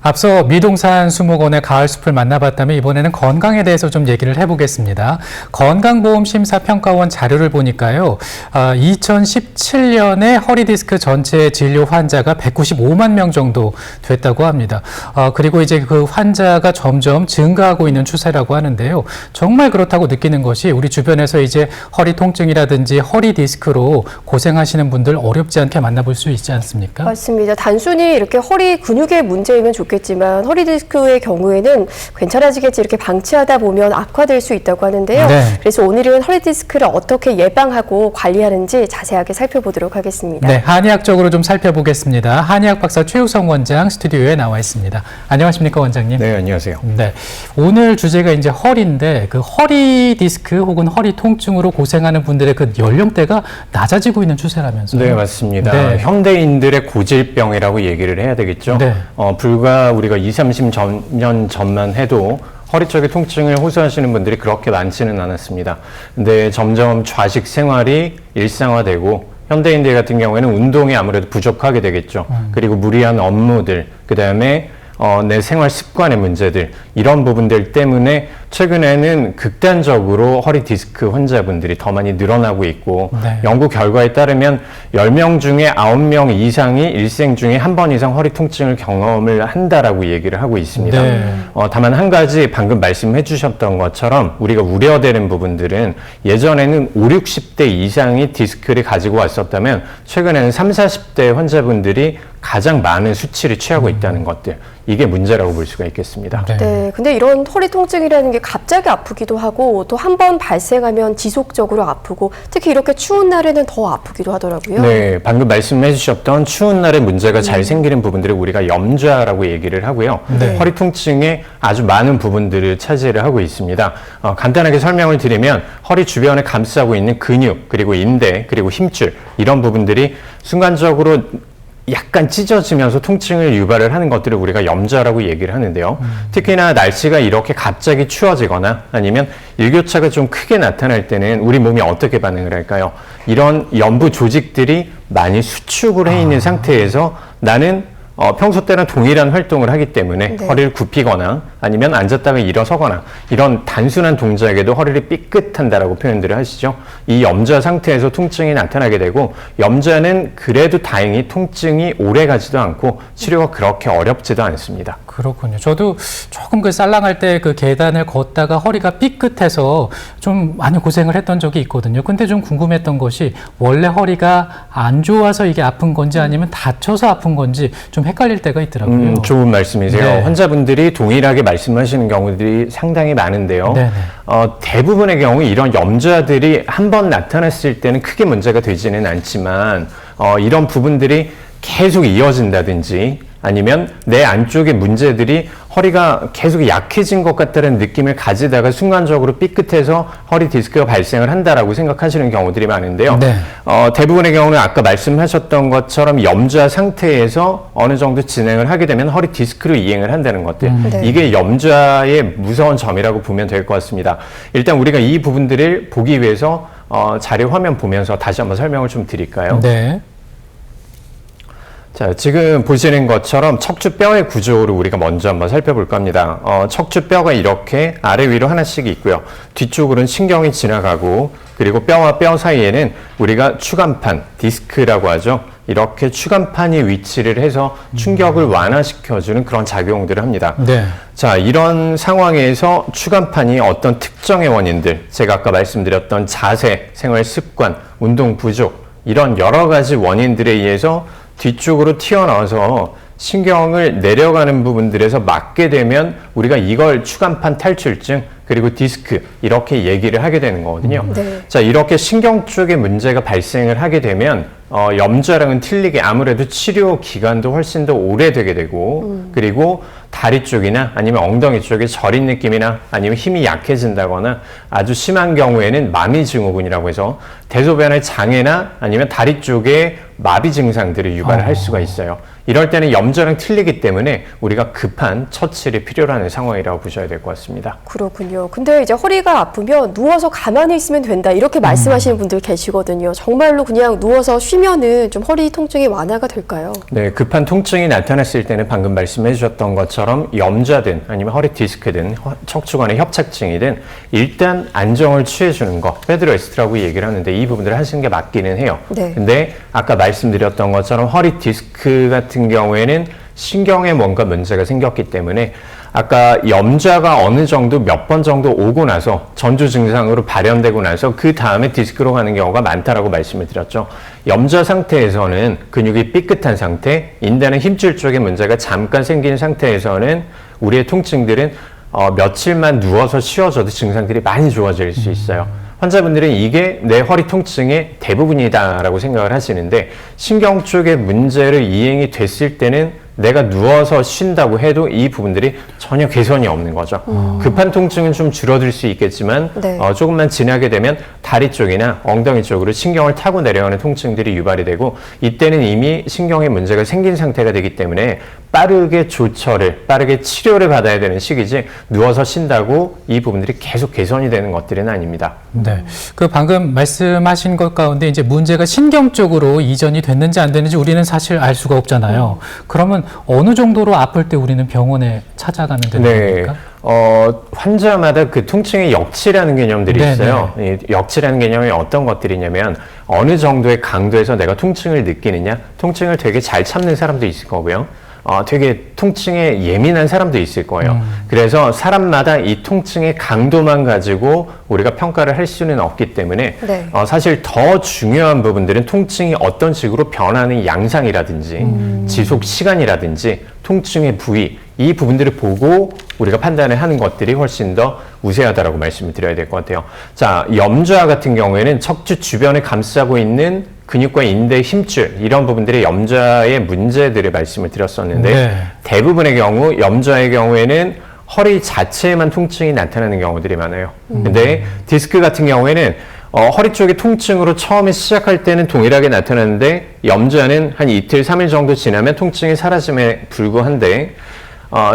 앞서 미동산 수목원의 가을숲을 만나봤다면 이번에는 건강에 대해서 좀 얘기를 해보겠습니다. 건강보험심사평가원 자료를 보니까요. 2017년에 허리디스크 전체 진료 환자가 195만 명 정도 됐다고 합니다. 그리고 이제 그 환자가 점점 증가하고 있는 추세라고 하는데요. 정말 그렇다고 느끼는 것이 우리 주변에서 이제 허리 통증이라든지 허리 디스크로 고생하시는 분들 어렵지 않게 만나볼 수 있지 않습니까? 맞습니다. 단순히 이렇게 허리 근육의 문제이면 좋겠지만 허리 디스크의 경우에는 괜찮아지겠지 이렇게 방치하다 보면 악화될 수 있다고 하는데요. 네. 그래서 오늘은 허리 디스크를 어떻게 예방하고 관리하는지 자세하게 살펴보도록 하겠습니다. 네, 한의학적으로 좀 살펴보겠습니다. 한의학 박사 최우성 원장 스튜디오에 나와 있습니다. 안녕하십니까, 원장님? 네, 안녕하세요. 네, 오늘 주제가 이제 허리인데 그 허리 디스크 혹은 허리 통증으로 고생하는 분들의 그 연령대가 낮아지고 있는 추세라면서요? 네, 맞습니다. 네. 현대인들의 고질병이라고 얘기를 해야 되겠죠. 네. 불과 우리가 20, 30년 전만 해도 허리 쪽의 통증을 호소하시는 분들이 그렇게 많지는 않았습니다. 근데 점점 좌식 생활이 일상화되고 현대인들 같은 경우에는 운동이 아무래도 부족하게 되겠죠. 그리고 무리한 업무들, 그 다음에 내 생활 습관의 문제들, 이런 부분들 때문에 최근에는 극단적으로 허리 디스크 환자분들이 더 많이 늘어나고 있고, 네. 연구 결과에 따르면 10명 중에 9명 이상이 일생 중에 한 번 이상 허리 통증을 경험을 한다라고 얘기를 하고 있습니다. 네. 다만 한 가지 방금 말씀해 주셨던 것처럼 우리가 우려되는 부분들은 예전에는 5, 60대 이상이 디스크를 가지고 왔었다면 최근에는 30, 40대 환자분들이 가장 많은 수치를 취하고 있다는 것들, 이게 문제라고 볼 수가 있겠습니다. 네, 근데 이런 허리 통증이라는 게 갑자기 아프기도 하고 또 한 번 발생하면 지속적으로 아프고 특히 이렇게 추운 날에는 더 아프기도 하더라고요. 네, 방금 말씀해 주셨던 추운 날에 문제가 잘 생기는 부분들을 우리가 염좌라고 얘기를 하고요. 네. 허리 통증의 아주 많은 부분들을 차지를 하고 있습니다. 간단하게 설명을 드리면 허리 주변에 감싸고 있는 근육, 그리고 인대, 그리고 힘줄, 이런 부분들이 순간적으로 약간 찢어지면서 통증을 유발을 하는 것들을 우리가 염좌라고 얘기를 하는데요. 특히나 날씨가 이렇게 갑자기 추워지거나 아니면 일교차가 좀 크게 나타날 때는 우리 몸이 어떻게 반응을 할까요? 이런 연부 조직들이 많이 수축을 해 있는 상태에서 나는 평소 때랑 동일한 활동을 하기 때문에 네. 허리를 굽히거나 아니면 앉았다가 일어서거나 이런 단순한 동작에도 허리를 삐끗한다라고 표현들을 하시죠. 이 염좌 상태에서 통증이 나타나게 되고, 염좌는 그래도 다행히 통증이 오래 가지도 않고 치료가 그렇게 어렵지도 않습니다. 그렇군요. 저도 조금 그 쌀랑할 때 그 계단을 걷다가 허리가 삐끗해서 좀 많이 고생을 했던 적이 있거든요. 근데 좀 궁금했던 것이 원래 허리가 안 좋아서 이게 아픈 건지 아니면 다쳐서 아픈 건지 좀 헷갈릴 때가 있더라고요. 좋은 말씀이세요. 네. 환자분들이 동일하게 말씀하시는 경우들이 상당히 많은데요. 네네. 대부분의 경우 이런 염좌들이 한 번 나타났을 때는 크게 문제가 되지는 않지만 이런 부분들이 계속 이어진다든지 아니면 내 안쪽의 문제들이 허리가 계속 약해진 것 같다는 느낌을 가지다가 순간적으로 삐끗해서 허리 디스크가 발생을 한다라고 생각하시는 경우들이 많은데요. 네. 대부분의 경우는 아까 말씀하셨던 것처럼 염좌 상태에서 어느 정도 진행을 하게 되면 허리 디스크로 이행을 한다는 것들. 네. 이게 염좌의 무서운 점이라고 보면 될 것 같습니다. 일단 우리가 이 부분들을 보기 위해서 자료 화면 보면서 다시 한번 설명을 좀 드릴까요? 네. 자, 지금 보시는 것처럼 척추뼈의 구조를 우리가 먼저 한번 살펴볼까 합니다. 척추뼈가 이렇게 아래 위로 하나씩 있고요. 뒤쪽으로는 신경이 지나가고, 그리고 뼈와 뼈 사이에는 우리가 추간판, 디스크라고 하죠. 이렇게 추간판이 위치를 해서 충격을 완화시켜주는 그런 작용들을 합니다. 네. 자, 이런 상황에서 추간판이 어떤 특정의 원인들, 제가 아까 말씀드렸던 자세, 생활 습관, 운동 부족, 이런 여러 가지 원인들에 의해서 뒤쪽으로 튀어나와서 신경을 내려가는 부분들에서 맞게 되면 우리가 이걸 추간판 탈출증, 그리고 디스크, 이렇게 얘기를 하게 되는 거거든요. 네. 자, 이렇게 신경 쪽에 문제가 발생을 하게 되면 염좌랑은 틀리게 아무래도 치료 기간도 훨씬 더 오래되게 되고, 그리고 다리 쪽이나 아니면 엉덩이 쪽에 저린 느낌이나 아니면 힘이 약해진다거나, 아주 심한 경우에는 마미 증후군이라고 해서 대소변의 장애나 아니면 다리 쪽에 마비 증상들을 유발을 할 수가 있어요. 이럴 때는 염좌랑 틀리기 때문에 우리가 급한 처치를 필요로 하는 상황이라고 보셔야 될 것 같습니다. 그렇군요. 근데 이제 허리가 아프면 누워서 가만히 있으면 된다 이렇게 말씀하시는 분들 계시거든요. 정말로 그냥 누워서 쉬면은 좀 허리 통증이 완화가 될까요? 네, 급한 통증이 나타났을 때는 방금 말씀해 주셨던 것처럼 염좌든 아니면 허리 디스크든 척추관의 협착증이든 일단 안정을 취해주는 거, 베드레스트라고 얘기를 하는데 이 부분들을 하시는 게 맞기는 해요. 네. 근데 아까 말씀드렸던 것처럼 허리 디스크 같은 경우에는 신경에 뭔가 문제가 생겼기 때문에 아까 염좌가 어느 정도 몇 번 정도 오고 나서 전조 증상으로 발현되고 나서 그 다음에 디스크로 가는 경우가 많다라고 말씀을 드렸죠. 염좌 상태에서는 근육이 삐끗한 상태, 인대는 힘줄 쪽에 문제가 잠깐 생긴 상태에서는 우리의 통증들은 며칠만 누워서 쉬어져도 증상들이 많이 좋아질 수 있어요. 환자분들은 이게 내 허리 통증의 대부분이다라고 생각을 하시는데 신경 쪽에 문제를 이행이 됐을 때는 내가 누워서 쉰다고 해도 이 부분들이 전혀 개선이 없는 거죠. 급한 통증은 좀 줄어들 수 있겠지만 네. 조금만 지나게 되면 다리 쪽이나 엉덩이 쪽으로 신경을 타고 내려가는 통증들이 유발이 되고 이때는 이미 신경에 문제가 생긴 상태가 되기 때문에 빠르게 조처를, 빠르게 치료를 받아야 되는 시기지 누워서 쉰다고 이 부분들이 계속 개선이 되는 것들은 아닙니다. 네. 그 방금 말씀하신 것 가운데 이제 문제가 신경 쪽으로 이전이 됐는지 안 됐는지 우리는 사실 알 수가 없잖아요. 그러면 어느 정도로 아플 때 우리는 병원에 찾아가면 되는 겁니까? 환자마다 그 통증의 역치라는 개념들이 네, 있어요. 이 역치라는 개념이 어떤 것들이냐면 어느 정도의 강도에서 내가 통증을 느끼느냐, 통증을 되게 잘 참는 사람도 있을 거고요. 되게 통증에 예민한 사람도 있을 거예요. 그래서 사람마다 이 통증의 강도만 가지고 우리가 평가를 할 수는 없기 때문에 네. 사실 더 중요한 부분들은 통증이 어떤 식으로 변하는 양상이라든지 지속 시간이라든지 통증의 부위 이 부분들을 보고 우리가 판단을 하는 것들이 훨씬 더 우세하다라고 말씀을 드려야 될 것 같아요. 자, 염좌 같은 경우에는 척추 주변을 감싸고 있는 근육과 인대, 힘줄 이런 부분들의 염좌의 문제들을 말씀을 드렸었는데 네. 대부분의 경우 염좌의 경우에는 허리 자체에만 통증이 나타나는 경우들이 많아요. 근데 디스크 같은 경우에는 허리 쪽의 통증으로 처음에 시작할 때는 동일하게 나타나는데 염좌는 한 이틀, 3일 정도 지나면 통증이 사라짐에 불구한데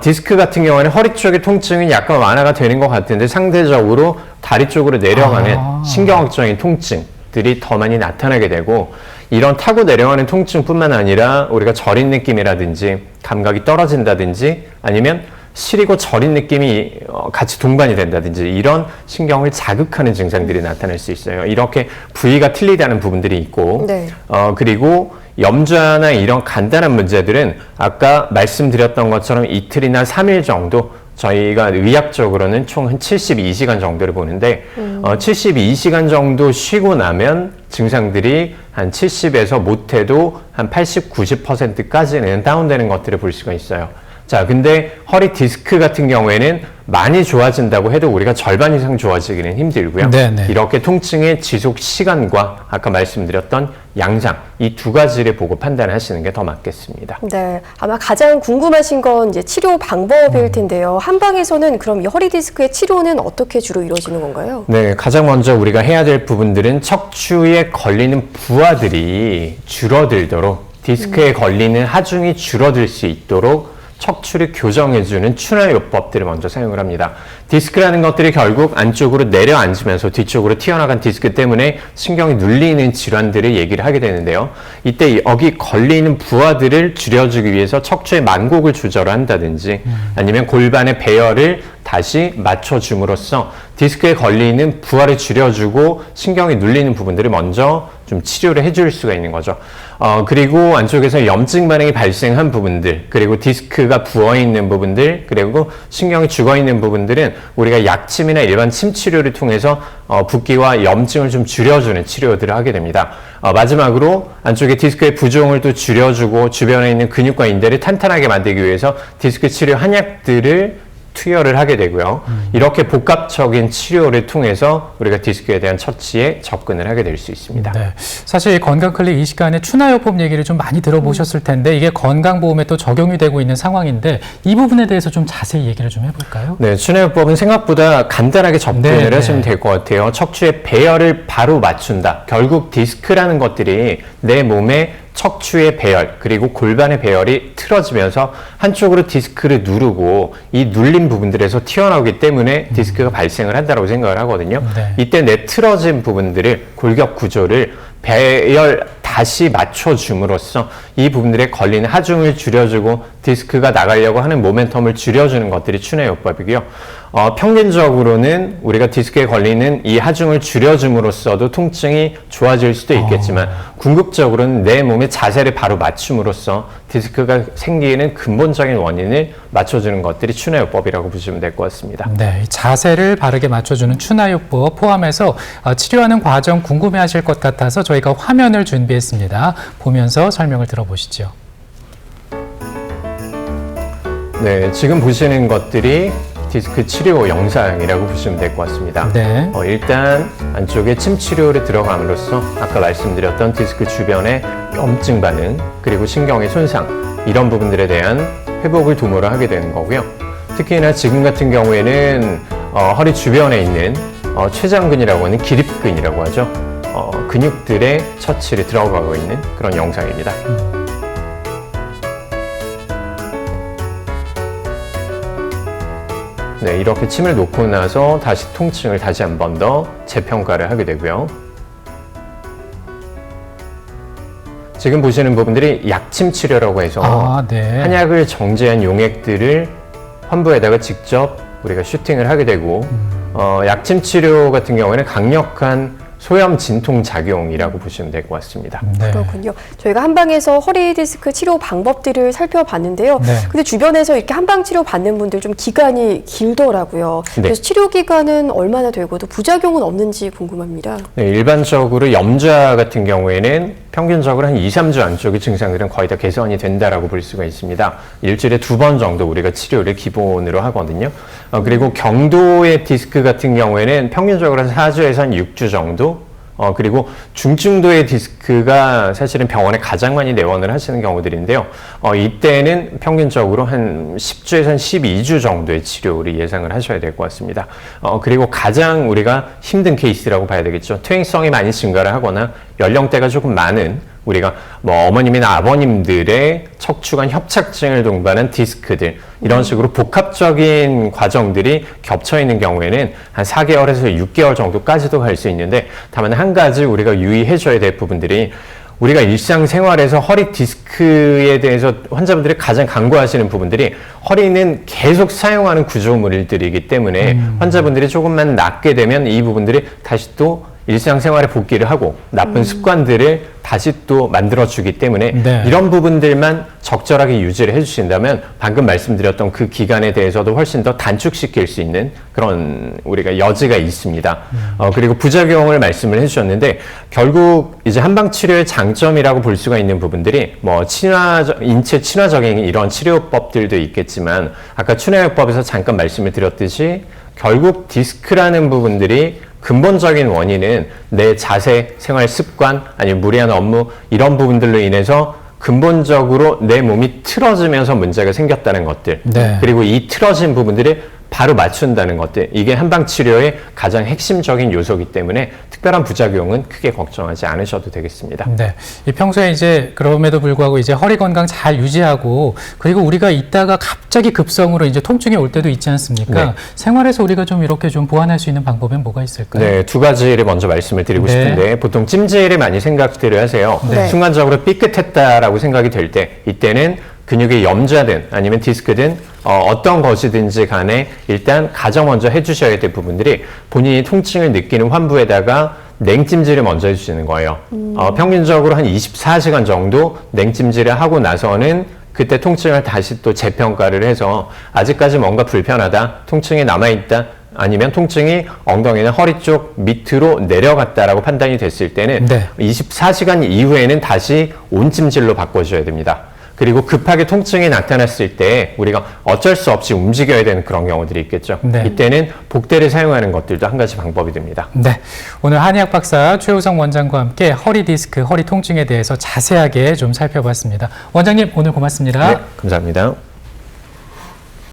디스크 같은 경우에는 허리 쪽의 통증이 약간 완화가 되는 것 같은데 상대적으로 다리 쪽으로 내려가는 신경학적인 통증들이 더 많이 나타나게 되고 이런 타고 내려가는 통증뿐만 아니라 우리가 저린 느낌이라든지 감각이 떨어진다든지 아니면 시리고 저린 느낌이 같이 동반이 된다든지 이런 신경을 자극하는 증상들이 나타날 수 있어요. 이렇게 부위가 틀리다는 부분들이 있고 네. 그리고 염좌나 이런 간단한 문제들은 아까 말씀드렸던 것처럼 이틀이나 3일 정도 저희가 의학적으로는 총 한 72시간 정도를 보는데 72시간 정도 쉬고 나면 증상들이 한 70에서 못해도 한 80, 90%까지는 다운되는 것들을 볼 수가 있어요. 자, 근데 허리 디스크 같은 경우에는 많이 좋아진다고 해도 우리가 절반 이상 좋아지기는 힘들고요. 네네. 이렇게 통증의 지속 시간과 아까 말씀드렸던 양상 이 두 가지를 보고 판단하시는 게 더 맞겠습니다. 네, 아마 가장 궁금하신 건 이제 치료 방법일 텐데요. 한방에서는 그럼 이 허리 디스크의 치료는 어떻게 주로 이루어지는 건가요? 네, 가장 먼저 우리가 해야 될 부분들은 척추에 걸리는 부하들이 줄어들도록 디스크에 걸리는 하중이 줄어들 수 있도록 척추를 교정해주는 추나요법들을 먼저 사용을 합니다. 디스크라는 것들이 결국 안쪽으로 내려앉으면서 뒤쪽으로 튀어나간 디스크 때문에 신경이 눌리는 질환들을 얘기를 하게 되는데요. 이때 여기 걸리는 부하들을 줄여주기 위해서 척추의 만곡을 조절한다든지 아니면 골반의 배열을 다시 맞춰줌으로써 디스크에 걸리는 부하를 줄여주고 신경이 눌리는 부분들을 먼저 좀 치료를 해줄 수가 있는 거죠. 그리고 안쪽에서 염증 반응이 발생한 부분들, 그리고 디스크가 부어있는 부분들, 그리고 신경이 죽어있는 부분들은 우리가 약침이나 일반 침 치료를 통해서 붓기와 염증을 좀 줄여주는 치료들을 하게 됩니다. 마지막으로 안쪽에 디스크의 부종을 또 줄여주고 주변에 있는 근육과 인대를 탄탄하게 만들기 위해서 디스크 치료 한약들을 투여를 하게 되고요. 이렇게 복합적인 치료를 통해서 우리가 디스크에 대한 처치에 접근을 하게 될 수 있습니다. 네. 사실 건강클릭 이 시간에 추나요법 얘기를 좀 많이 들어보셨을 텐데 이게 건강보험에 또 적용이 되고 있는 상황인데 이 부분에 대해서 좀 자세히 얘기를 좀 해볼까요? 네, 추나요법은 생각보다 간단하게 접근을 네, 하시면 될 것 같아요. 척추의 배열을 바로 맞춘다. 결국 디스크라는 것들이 내 몸의 척추의 배열 그리고 골반의 배열이 틀어지면서 한쪽으로 디스크를 누르고 이 눌린 부분들에서 튀어나오기 때문에 디스크가 발생을 한다고 생각을 하거든요. 네. 이때 내 틀어진 부분들을 골격 구조를 배열 다시 맞춰줌으로써 이 부분들에 걸리는 하중을 줄여주고 디스크가 나가려고 하는 모멘텀을 줄여주는 것들이 추내요법이고요. 평균적으로는 우리가 디스크에 걸리는 이 하중을 줄여줌으로써도 통증이 좋아질 수도 있겠지만 궁극적으로는 내 몸의 자세를 바로 맞춤으로써 디스크가 생기는 근본적인 원인을 맞춰주는 것들이 추내요법이라고 보시면 될 것 같습니다. 네, 이 자세를 바르게 맞춰주는 추나요법 포함해서 치료하는 과정 궁금해하실 것 같아서 저희가 화면을 준비했습니다. 보면서 설명을 들어보시죠. 네, 지금 보시는 것들이 디스크 치료 영상이라고 보시면 될 것 같습니다. 네. 일단 안쪽에 침 치료를 들어감으로써 아까 말씀드렸던 디스크 주변의 염증 반응 그리고 신경의 손상 이런 부분들에 대한 회복을 도모를 하게 되는 거고요. 특히나 지금 같은 경우에는 허리 주변에 있는 췌장근이라고 하는 기립근이라고 하죠. 근육들의 처치를 들어가고 있는 그런 영상입니다. 네, 이렇게 침을 놓고 나서 다시 통증을 다시 한 번 더 재평가를 하게 되고요. 지금 보시는 부분들이 약침 치료라고 해서 네. 한약을 정제한 용액들을 환부에다가 직접 우리가 슈팅을 하게 되고 약침 치료 같은 경우에는 강력한 소염 진통 작용이라고 보시면 될 것 같습니다. 네. 그렇군요. 저희가 한방에서 허리 디스크 치료 방법들을 살펴봤는데요. 네. 근데 주변에서 이렇게 한방 치료 받는 분들 좀 기간이 길더라고요. 네. 그래서 치료 기간은 얼마나 되고 또 부작용은 없는지 궁금합니다. 네, 일반적으로 염좌 같은 경우에는 평균적으로 한 2, 3주 안쪽의 증상들은 거의 다 개선이 된다라고 볼 수가 있습니다. 일주일에 2번 정도 우리가 치료를 기본으로 하거든요. 그리고 경도의 디스크 같은 경우에는 평균적으로 4주에서 한 6주 정도 그리고 중증도의 디스크가 사실은 병원에 가장 많이 내원을 하시는 경우들인데요. 이때는 평균적으로 한 10주에서 한 12주 정도의 치료를 예상을 하셔야 될 것 같습니다. 그리고 가장 우리가 힘든 케이스라고 봐야 되겠죠. 퇴행성이 많이 증가를 하거나 연령대가 조금 많은 우리가 어머님이나 아버님들의 척추관 협착증을 동반한 디스크들 이런 식으로 복합적인 과정들이 겹쳐 있는 경우에는 한 4개월에서 6개월 정도까지도 갈 수 있는데 다만 한 가지 우리가 유의해 줘야 될 부분들이 우리가 일상생활에서 허리 디스크에 대해서 환자분들이 가장 간과하시는 부분들이 허리는 계속 사용하는 구조물들이기 때문에 환자분들이 조금만 낫게 되면 이 부분들이 다시 또 일상생활에 복귀를 하고 나쁜 습관들을 다시 또 만들어주기 때문에 네. 이런 부분들만 적절하게 유지를 해주신다면 방금 말씀드렸던 그 기간에 대해서도 훨씬 더 단축시킬 수 있는 그런 우리가 여지가 있습니다. 그리고 부작용을 말씀을 해주셨는데 결국 이제 한방치료의 장점이라고 볼 수가 있는 부분들이 인체 친화적인 이런 치료법들도 있겠지만 아까 추내요법에서 잠깐 말씀을 드렸듯이 결국 디스크라는 부분들이 근본적인 원인은 내 자세, 생활 습관, 아니면 무리한 업무 이런 부분들로 인해서 근본적으로 내 몸이 틀어지면서 문제가 생겼다는 것들 네. 그리고 이 틀어진 부분들을 바로 맞춘다는 것들 이게 한방치료의 가장 핵심적인 요소이기 때문에 특별한 부작용은 크게 걱정하지 않으셔도 되겠습니다. 네. 이 평소에 이제 그럼에도 불구하고 이제 허리 건강 잘 유지하고 그리고 우리가 있다가 갑자기 급성으로 이제 통증이 올 때도 있지 않습니까? 네. 생활에서 우리가 좀 이렇게 좀 보완할 수 있는 방법은 뭐가 있을까요? 네, 두 가지를 먼저 말씀을 드리고 네. 싶은데 보통 찜질을 많이 생각들을 하세요. 네. 순간적으로 삐끗했다라고 생각이 될 때 이때는 근육의 염좌든 아니면 디스크든 어떤 것이든지 간에 일단 가장 먼저 해주셔야 될 부분들이 본인이 통증을 느끼는 환부에다가 냉찜질을 먼저 해주시는 거예요. 평균적으로 한 24시간 정도 냉찜질을 하고 나서는 그때 통증을 다시 또 재평가를 해서 아직까지 뭔가 불편하다, 통증이 남아있다, 아니면 통증이 엉덩이나 허리 쪽 밑으로 내려갔다라고 판단이 됐을 때는 네. 24시간 이후에는 다시 온찜질로 바꿔줘야 됩니다. 그리고 급하게 통증이 나타났을 때 우리가 어쩔 수 없이 움직여야 되는 그런 경우들이 있겠죠. 네. 이때는 복대를 사용하는 것들도 한 가지 방법이 됩니다. 네. 오늘 한의학 박사 최우성 원장과 함께 허리 디스크, 허리 통증에 대해서 자세하게 좀 살펴봤습니다. 원장님, 오늘 고맙습니다. 네, 감사합니다.